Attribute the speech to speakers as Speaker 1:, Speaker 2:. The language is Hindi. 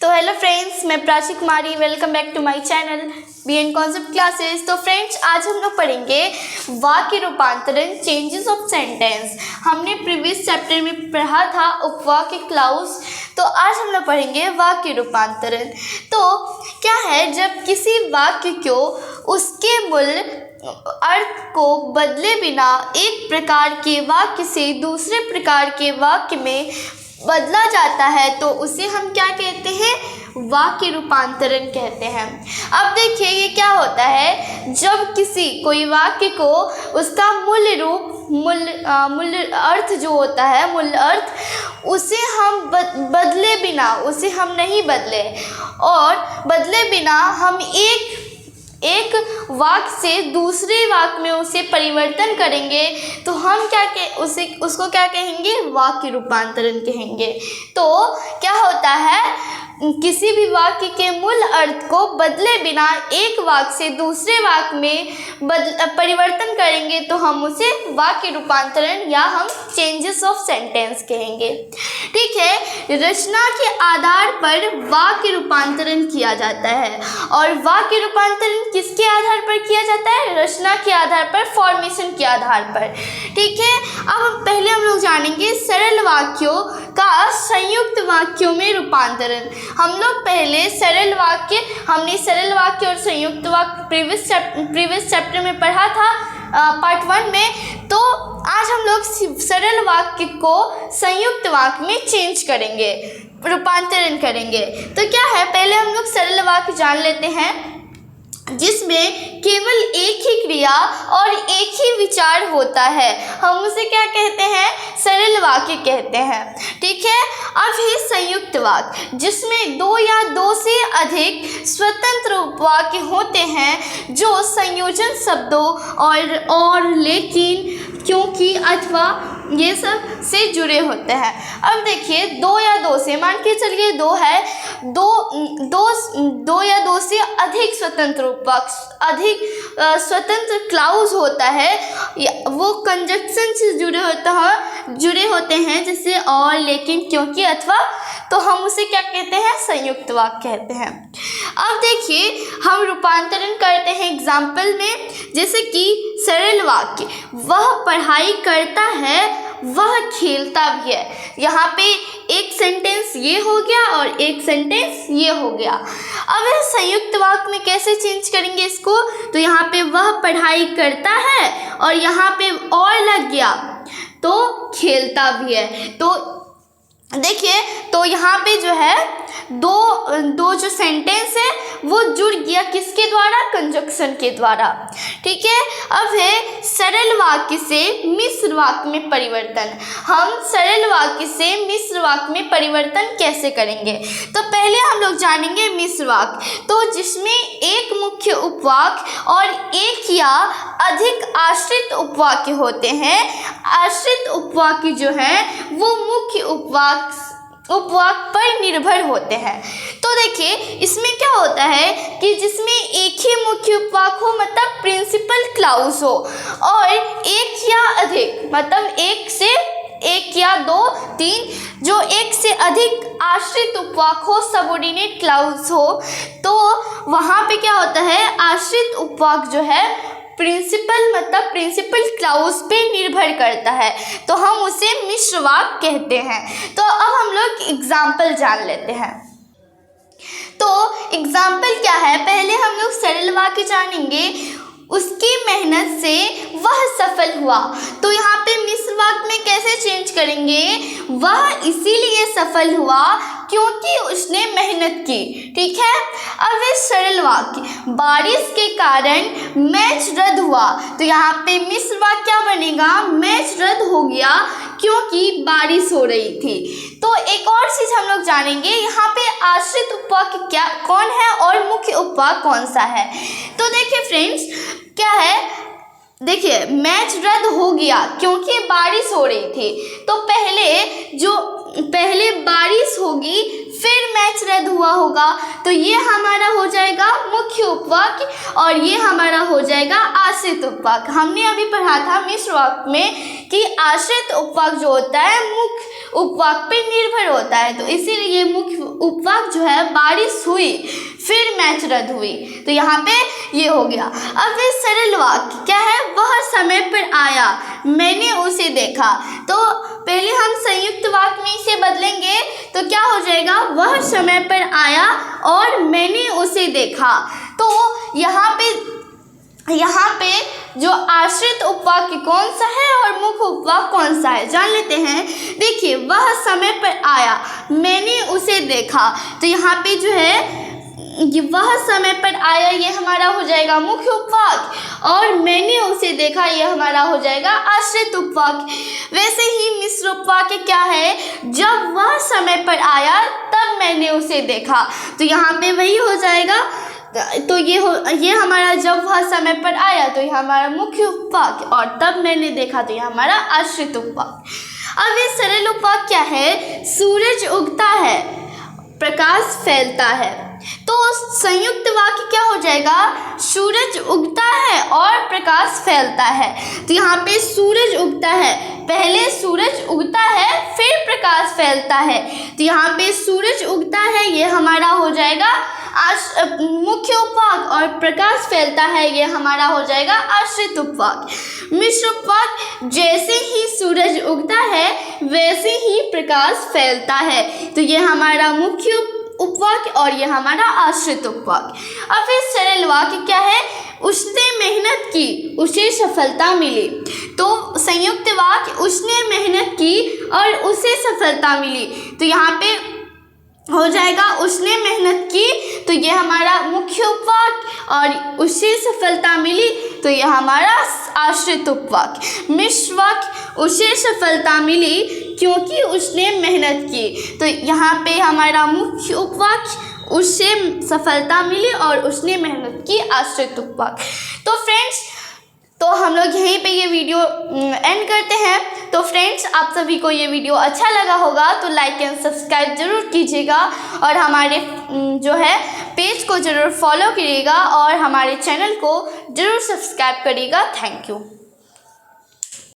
Speaker 1: तो हेलो फ्रेंड्स, मैं Prachi Kumari, welcome back to my channel BN concept classes. तो फ्रेंड्स, आज हम लोग पढ़ेंगे वाक्य रूपांतरण, चेंजेस ऑफ सेंटेंस। हमने प्रीवियस चैप्टर में पढ़ा था उपवाक्य क्लाउज, तो आज हम लोग पढ़ेंगे वाक्य रूपांतरण। तो क्या है, जब किसी वाक्य को उसके मूल अर्थ को बदले बिना एक प्रकार के वाक्य से दूसरे प्रकार के वाक्य में बदला जाता है तो उसे हम क्या कहते हैं? वाक्य रूपांतरण कहते हैं। अब देखिए ये क्या होता है, जब कोई वाक्य को उसका मूल रूप, मूल अर्थ जो होता है, मूल अर्थ, उसे हम बदले बिना, उसे हम नहीं बदले और बदले बिना हम एक वाक्य से दूसरे वाक्य में उसे परिवर्तन करेंगे तो हम उसको क्या कहेंगे? वाक्य रूपांतरण कहेंगे। तो क्या होता है, किसी भी वाक्य के मूल अर्थ को बदले बिना एक वाक्य से दूसरे वाक्य में परिवर्तन करेंगे तो हम उसे वाक्य रूपांतरण या हम चेंजेस ऑफ सेंटेंस कहेंगे। ठीक है, रचना के आधार पर वाक्य रूपांतरण किया जाता है। और वाक्य रूपांतरण किसके आधार पर किया जाता है? रचना के आधार पर, फॉर्मेशन के आधार पर। ठीक है, अब पहले हम लोग जानेंगे सरल वाक्यों का संयुक्त वाक्यों में रूपांतरण। हम लोग पहले हमने सरल वाक्य और संयुक्त वाक्य प्रीवियस चैप्टर में पढ़ा था, पार्ट 1 में। तो आज हम लोग सरल वाक्य को संयुक्त वाक्य में चेंज करेंगे, रूपांतरण करेंगे। तो क्या है, पहले हम लोग सरल वाक्य जान लेते हैं जिसमें केवल एक ही क्रिया और एक ही विचार होता है, हम उसे क्या कहते हैं? सरल वाक्य कहते हैं। ठीक है, अब है संयुक्त वाक्य, जिसमें दो या दो से अधिक स्वतंत्र उपवाक्य होते हैं जो संयोजन शब्दों और लेकिन, क्योंकि, अथवा ये सब से जुड़े होते हैं। अब देखिए, दो या दो से, मान के चलिए दो है, दो या दो से अधिक स्वतंत्र उपवाक्य, अधिक स्वतंत्र क्लाउज होता है, वो कंजक्शन से जुड़े होते हैं, जैसे और, लेकिन, क्योंकि, अथवा, तो हम उसे क्या कहते हैं? संयुक्त वाक्य कहते हैं। अब देखिए, हम रूपांतरण करते हैं एग्जाम्पल में, जैसे कि सरल वाक्य, वह पढ़ाई करता है, वह खेलता भी है। यहाँ पे एक सेंटेंस ये हो गया और एक सेंटेंस ये हो गया। अब संयुक्त वाक्य में कैसे चेंज करेंगे इसको? तो यहाँ पे वह पढ़ाई करता है और यहाँ पे और लग गया तो खेलता भी है। तो देखिए, तो यहाँ पे जो है दो जो सेंटेंस है वो जुड़ गया, किसके द्वारा? कंजक्शन के द्वारा। ठीक है, अब है सरल वाक्य से मिश्र वाक्य में परिवर्तन। हम सरल वाक्य से मिश्र वाक्य में परिवर्तन कैसे करेंगे? तो पहले हम लोग जानेंगे मिश्र वाक्य, तो जिसमें एक मुख्य उपवाक्य और एक या अधिक आश्रित उपवाक्य होते हैं। आश्रित उपवाक्य जो है वो मुख्य उपवाक्य पर निर्भर होते हैं। तो देखिए, इसमें क्या होता है कि जिसमें एक ही मुख्य उपवाक्य हो, मतलब प्रिंसिपल क्लाउज हो, और एक या अधिक, मतलब एक या दो, तीन, जो एक से अधिक आश्रित उपवाक्य हो, सबऑर्डिनेट क्लाउज हो, तो वहाँ पे क्या होता है? आश्रित उपवाक्य जो है प्रिंसिपल क्लाउज पे निर्भर करता है, तो हम उसे मिश्र वाक्य कहते हैं। तो अब हम लोग एग्जाम्पल जान लेते हैं। तो एग्जाम्पल क्या है, पहले हम लोग सरल वाक्य जानेंगे, उसकी मेहनत से वह सफल हुआ। तो यहाँ पे मिश्र वाक्य में कैसे चेंज करेंगे? वह इसीलिए सफल हुआ क्योंकि उसने मेहनत की। ठीक है, अब ये सरल वाक्य, बारिश के कारण मैच रद्द हुआ। तो यहाँ पे मिश्र वाक्य क्या बनेगा? मैच रद्द हो गया क्योंकि बारिश हो रही थी। तो एक और चीज हम लोग जानेंगे, यहाँ पे आश्रित उपवाक्य कौन है और मुख्य उपवाक्य कौन सा है। तो देखिए फ्रेंड्स, क्या है, देखिए, मैच रद्द हो गया क्योंकि बारिश हो रही थी। तो पहले बारिश होगी, फिर मैच रद्द हुआ हुआ होगा, तो ये हमारा हो जाएगा मुख्य उपवाक्य और ये हमारा हो जाएगा आश्रित उपवाक्य। हमने अभी पढ़ा था मिश्र वाक्य में कि आश्रित उपवाक्य जो होता है मुख्य उपवाक्य पे निर्भर होता है, तो इसीलिए मुख्य उपवाक्य जो है बारिश हुई फिर मैच रद्द हुई, तो यहाँ पे ये हो गया। अब ये सरल वाक्य क्या है, वह समय पर आया मैंने उसे देखा, तो पहले हम संयुक्त वाक्य में इसे बदलेंगे तो क्या हो जाएगा, वह समय पर आया और मैंने उसे देखा। तो यहाँ पे जो आश्रित उपवाक्य कौन सा है और मुख्य उपवाक्य कौन सा है जान लेते हैं। देखिए, वह समय पर आया मैंने उसे देखा, तो यहाँ पे जो है वह समय पर आया ये हमारा हो जाएगा मुख्य उपवाक्य और मैंने उसे देखा ये हमारा हो जाएगा आश्रित उपवाक्य। वैसे ही मिश्र उपवाक्य क्या है, जब वह समय पर आया तब मैंने उसे देखा, तो यहाँ पे वही हो जाएगा। तो ये हमारा जब वह समय पर आया तो ये हमारा मुख्य उपवाक्य और तब मैंने देखा तो ये हमारा आश्रित उपवाक्य। अब ये सरल उपवाक्य क्या है, सूरज उगता है प्रकाश फैलता है, तो संयुक्त वाक्य क्या हो जाएगा, सूरज उगता है और प्रकाश फैलता है। तो यहाँ पे सूरज उगता है, पहले सूरज उगता है फिर प्रकाश फैलता है, तो यहाँ पे सूरज उगता है ये हमारा हो जाएगा मुख्य उपवाक्य और प्रकाश फैलता है ये हमारा हो जाएगा आश्रित उपवाक्य। मिश्र उपवाक्य, जैसे ही सूरज उगता है वैसे ही प्रकाश फैलता है, तो ये हमारा मुख्य उपवाक्य और ये हमारा आश्रित उपवाक्य। अब इस सरल वाक्य क्या है, उसने मेहनत की उसे सफलता मिली, तो संयुक्त वाक्य उसने मेहनत की और उसे सफलता मिली, तो यहाँ पे हो जाएगा उसने मेहनत की, तो ये हमारा मुख्य उपवाक्य और उसे सफलता मिली, तो ये हमारा आश्रित उपवाक्य। मिश्र वाक्य, उसे सफलता मिली क्योंकि उसने मेहनत की, तो यहाँ पे हमारा मुख्य उपवाक्य उससे सफलता मिली और उसने मेहनत की आश्रित उपवाक्य। तो फ्रेंड्स, तो हम लोग यहीं पे ये वीडियो एंड करते हैं। तो फ्रेंड्स, आप सभी को ये वीडियो अच्छा लगा होगा तो लाइक एंड सब्सक्राइब जरूर कीजिएगा और हमारे जो है पेज को ज़रूर फॉलो करिएगा और हमारे चैनल को ज़रूर सब्सक्राइब करिएगा। Thank you.